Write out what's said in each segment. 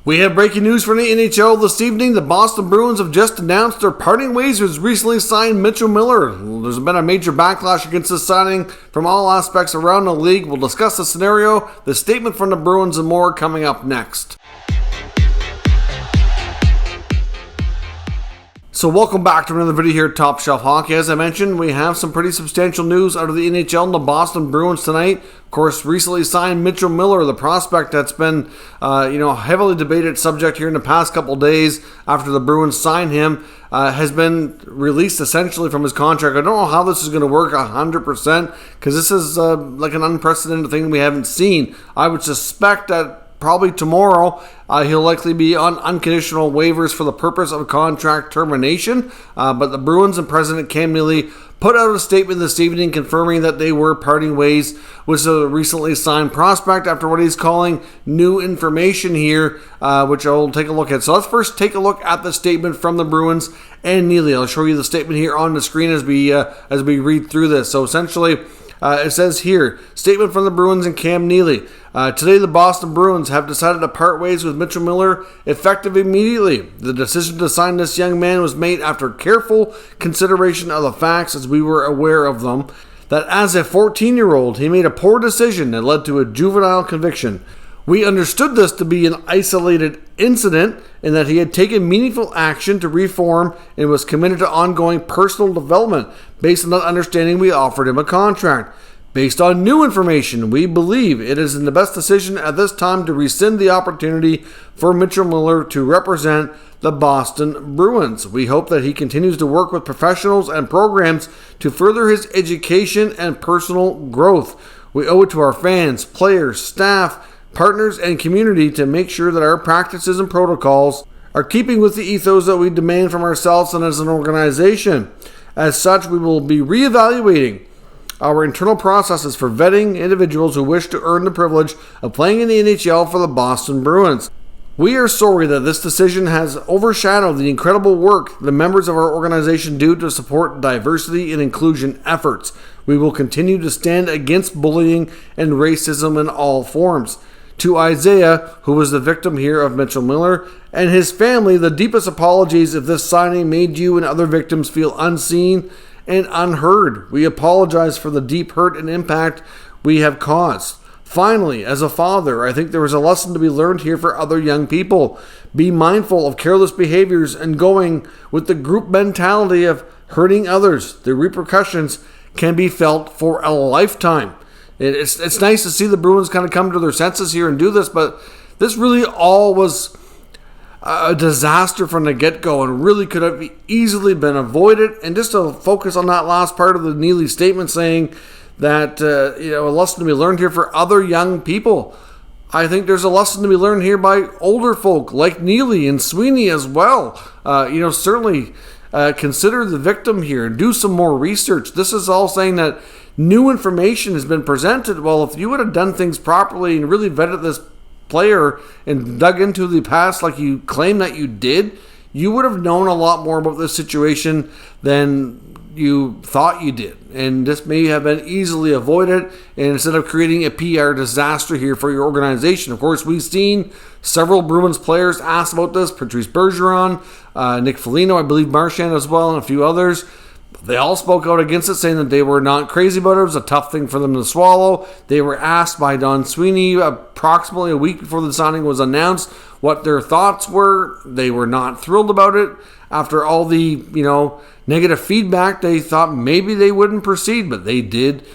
We have breaking news from the NHL this evening. The Boston Bruins have just announced their parting ways with recently signed Mitchell Miller. There's been a major backlash against this signing from all aspects around the league. We'll discuss the scenario, the statement from the Bruins, and more coming up next. So welcome back to another video here at Top Shelf Hockey. As I mentioned, we have some pretty substantial news out of the NHL and the Boston Bruins tonight. Of course, recently signed Mitchell Miller, the prospect that's been heavily debated subject here in the past couple days after the Bruins signed him, has been released essentially from his contract. I don't know how this is going to work 100% because this is like an unprecedented thing we haven't seen. I would suspect that probably tomorrow, he'll likely be on unconditional waivers for the purpose of contract termination. But the Bruins and President Cam Neely put out a statement this evening confirming that they were parting ways with the recently signed prospect after what he's calling new information here, which I'll take a look at. So let's first take a look at the statement from the Bruins and Neely. I'll show you the statement here on the screen as we read through this. So essentially, it says here, statement from the Bruins and Cam Neely. Today, the Boston Bruins have decided to part ways with Mitchell Miller effective immediately. The decision to sign this young man was made after careful consideration of the facts, as we were aware of them, that as a 14-year-old, he made a poor decision that led to a juvenile conviction. We understood this to be an isolated incident and that he had taken meaningful action to reform and was committed to ongoing personal development. Based on that understanding, we offered him a contract. Based on new information, we believe it is in the best decision at this time to rescind the opportunity for Mitchell Miller to represent the Boston Bruins. We hope that he continues to work with professionals and programs to further his education and personal growth. We owe it to our fans, players, staff, partners, and community to make sure that our practices and protocols are keeping with the ethos that we demand from ourselves and as an organization. As such, we will be reevaluating our internal processes for vetting individuals who wish to earn the privilege of playing in the NHL for the Boston Bruins. We are sorry that this decision has overshadowed the incredible work the members of our organization do to support diversity and inclusion efforts. We will continue to stand against bullying and racism in all forms. To Isaiah, who was the victim here of Mitchell Miller, and his family, the deepest apologies if this signing made you and other victims feel unseen and unheard. We apologize for the deep hurt and impact we have caused. Finally, as a father, I think there is a lesson to be learned here for other young people. Be mindful of careless behaviors and going with the group mentality of hurting others. The repercussions can be felt for a lifetime. It's nice to see the Bruins kind of come to their senses here and do this, but this really all was a disaster from the get-go and really could have easily been avoided. And just to focus on that last part of the Neely statement saying that a lesson to be learned here for other young people. I think there's a lesson to be learned here by older folk like Neely and Sweeney as well. Certainly consider the victim here and do some more research. This is all saying that new information has been presented. Well, if you would have done things properly and really vetted this player and dug into the past like you claim that you did, you would have known a lot more about this situation than you thought you did. And this may have been easily avoided, and instead of creating a PR disaster here for your organization. Of course, we've seen several Bruins players asked about this. Patrice Bergeron, Nick Foligno, I believe Marchand as well, and a few others. They all spoke out against it, saying that they were not crazy about it. It was a tough thing for them to swallow. They were asked by Don Sweeney approximately a week before the signing was announced what their thoughts were. They were not thrilled about it. After all the, negative feedback, they thought maybe they wouldn't proceed, but they did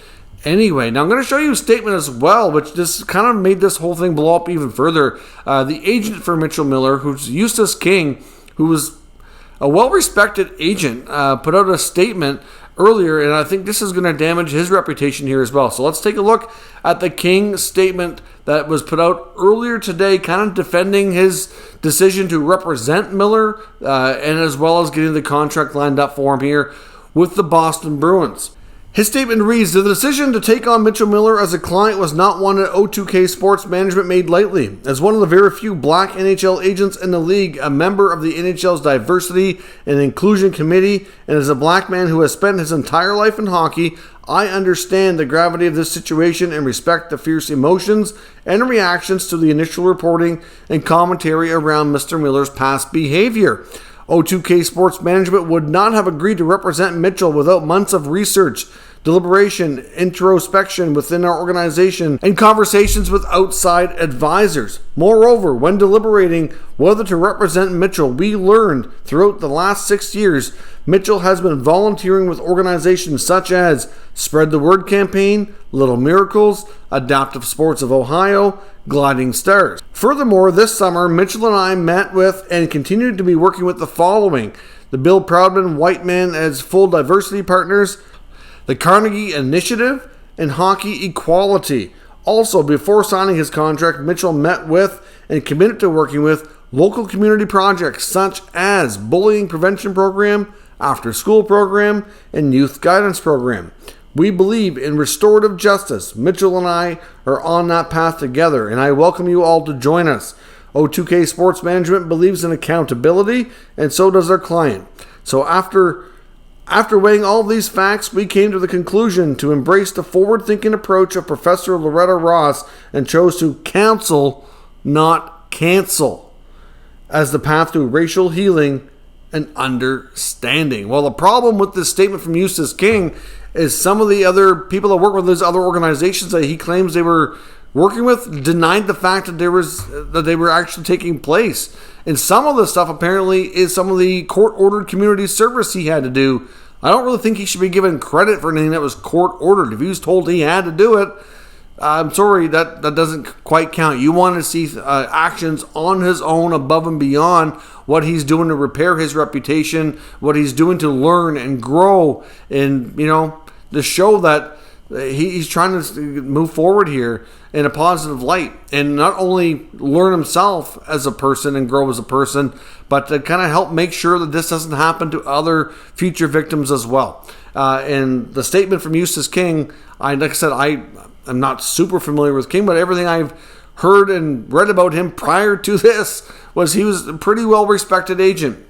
anyway. Now I'm going to show you a statement as well, which just kind of made this whole thing blow up even further. The agent for Mitchell Miller, who's Eustis King, who was a well-respected agent, put out a statement earlier, and I think this is going to damage his reputation here as well. So let's take a look at the King statement that was put out earlier today, kind of defending his decision to represent Miller, and as well as getting the contract lined up for him here with the Boston Bruins. His statement reads, the decision to take on Mitchell Miller as a client was not one that O2K Sports Management made lightly. As one of the very few black NHL agents in the league, a member of the NHL's Diversity and Inclusion Committee, and as a black man who has spent his entire life in hockey, I understand the gravity of this situation and respect the fierce emotions and reactions to the initial reporting and commentary around Mr. Miller's past behavior. O2K Sports Management would not have agreed to represent Mitchell without months of research, deliberation, introspection within our organization, and conversations with outside advisors. Moreover, when deliberating whether to represent Mitchell, we learned throughout the last 6 years Mitchell has been volunteering with organizations such as Spread the Word Campaign, Little Miracles, Adaptive Sports of Ohio, Gliding Stars. Furthermore, this summer, Mitchell and I met with and continued to be working with the following: the Bill Proudman White Man as full diversity partners, the Carnegie Initiative, and Hockey Equality. Also, before signing his contract, Mitchell met with and committed to working with local community projects such as Bullying Prevention Program, After School Program, and Youth Guidance Program. We believe in restorative justice. Mitchell and I are on that path together, and I welcome you all to join us. O2K Sports Management believes in accountability, and so does our client. So after weighing all these facts, we came to the conclusion to embrace the forward-thinking approach of Professor Loretta Ross and chose to counsel, not cancel, as the path to racial healing and understanding. Well, the problem with this statement from Eustis King is some of the other people that work with those other organizations that he claims they were working with denied the fact that they were actually taking place. And some of the stuff apparently is some of the court-ordered community service he had to do. I don't really think he should be given credit for anything that was court-ordered. If he was told he had to do it, I'm sorry, that doesn't quite count. You want to see actions on his own above and beyond what he's doing to repair his reputation, what he's doing to learn and grow, and, to show that he's trying to move forward here in a positive light and not only learn himself as a person and grow as a person, but to kind of help make sure that this doesn't happen to other future victims as well. And the statement from Eustis King, like I said, I'm not super familiar with King, but everything I've heard and read about him prior to this was he was a pretty well-respected agent.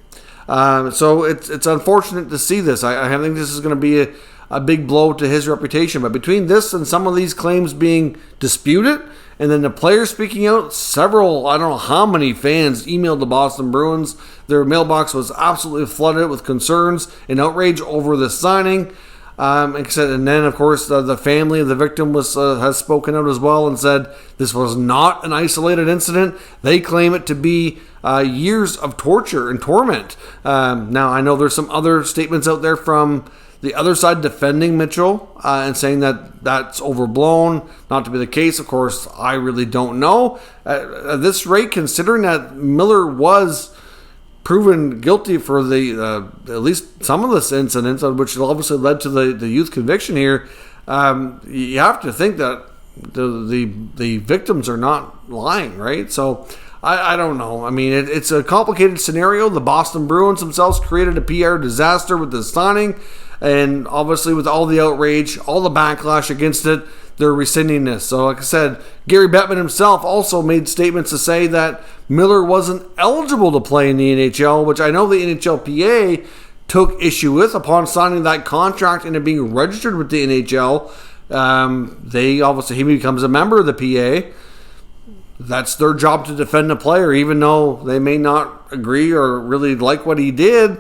So it's unfortunate to see this. I think this is going to be a big blow to his reputation. But between this and some of these claims being disputed, and then the players speaking out, several, I don't know how many fans emailed the Boston Bruins. Their mailbox was absolutely flooded with concerns and outrage over the signing. Like I said, and then of course the family of the victim has spoken out as well and said this was not an isolated incident. They claim it to be years of torture and torment. Now I know there's some other statements out there from the other side defending Mitchell and saying that that's overblown, not to be the case. Of course, I really don't know. At this rate, considering that Miller was proven guilty for the at least some of this incidents, which obviously led to the youth conviction here, you have to think that the victims are not lying, right? So I don't know. I mean, it's a complicated scenario. The Boston Bruins themselves created a PR disaster with this signing, and obviously with all the outrage, all the backlash against it, they're rescinding this. So like I said, Gary Bettman himself also made statements to say that Miller wasn't eligible to play in the NHL, which I know the NHLPA took issue with upon signing that contract and it being registered with the NHL. He becomes a member of the PA. That's their job to defend the player, even though they may not agree or really like what he did.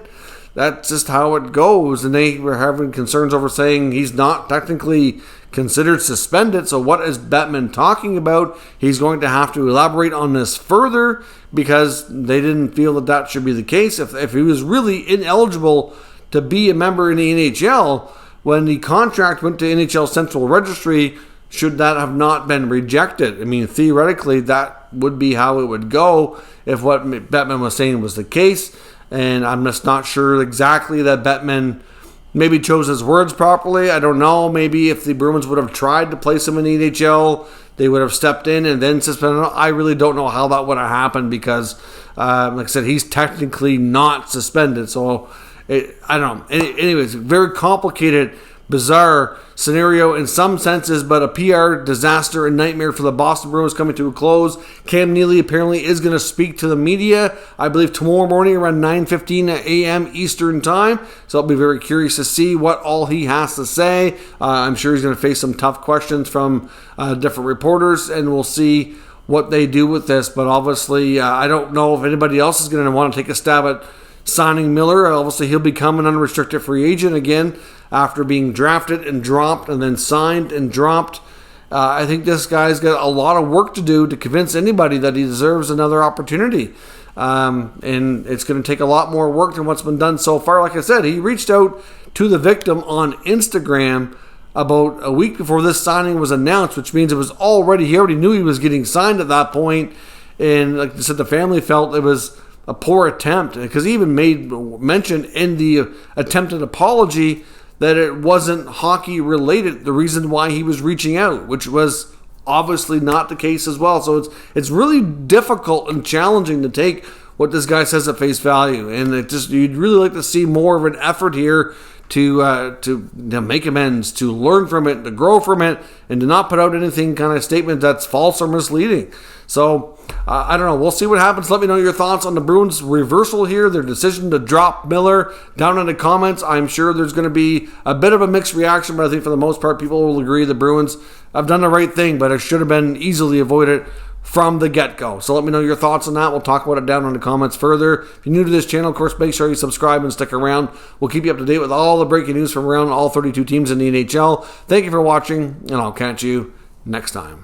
That's just how it goes. And they were having concerns over saying he's not technically considered suspended. So what is Bettman talking about? He's going to have to elaborate on this further because they didn't feel that should be the case. If he was really ineligible to be a member in the NHL, when the contract went to NHL Central Registry, should that have not been rejected? I mean, theoretically, that would be how it would go if what Bettman was saying was the case. And I'm just not sure exactly that Bettman maybe chose his words properly. I don't know. Maybe if the Bruins would have tried to place him in the NHL, they would have stepped in and then suspended him. I really don't know how that would have happened because, like I said, he's technically not suspended. So, I don't know. Anyways, very complicated bizarre scenario in some senses, but a PR disaster and nightmare for the Boston Bruins coming to a close. Cam Neely apparently is going to speak to the media, I believe tomorrow morning around 9:15 a.m. Eastern Time. So I'll be very curious to see what all he has to say. I'm sure he's going to face some tough questions from different reporters, and we'll see what they do with this. But obviously, I don't know if anybody else is going to want to take a stab at signing Miller. Obviously, he'll become an unrestricted free agent again after being drafted and dropped and then signed and dropped. I think this guy's got a lot of work to do to convince anybody that he deserves another opportunity. And it's going to take a lot more work than what's been done so far. Like I said, he reached out to the victim on Instagram about a week before this signing was announced, which means he already knew he was getting signed at that point. And like I said, the family felt it was a poor attempt, because he even made mention in the attempted apology that it wasn't hockey related, the reason why he was reaching out, which was obviously not the case as well. So it's really difficult and challenging to take what this guy says at face value, and you'd really like to see more of an effort here to make amends, to learn from it, to grow from it, and to not put out anything kind of statement that's false or misleading. So I don't know. We'll see what happens. Let me know your thoughts on the Bruins' reversal here, their decision to drop Miller, down in the comments. I'm sure there's going to be a bit of a mixed reaction, but I think for the most part, people will agree the Bruins have done the right thing, but it should have been easily avoided from the get-go. So let me know your thoughts on that. We'll talk about it down in the comments further. If you're new to this channel, of course, make sure you subscribe and stick around. We'll keep you up to date with all the breaking news from around all 32 teams in the NHL. Thank you for watching, and I'll catch you next time.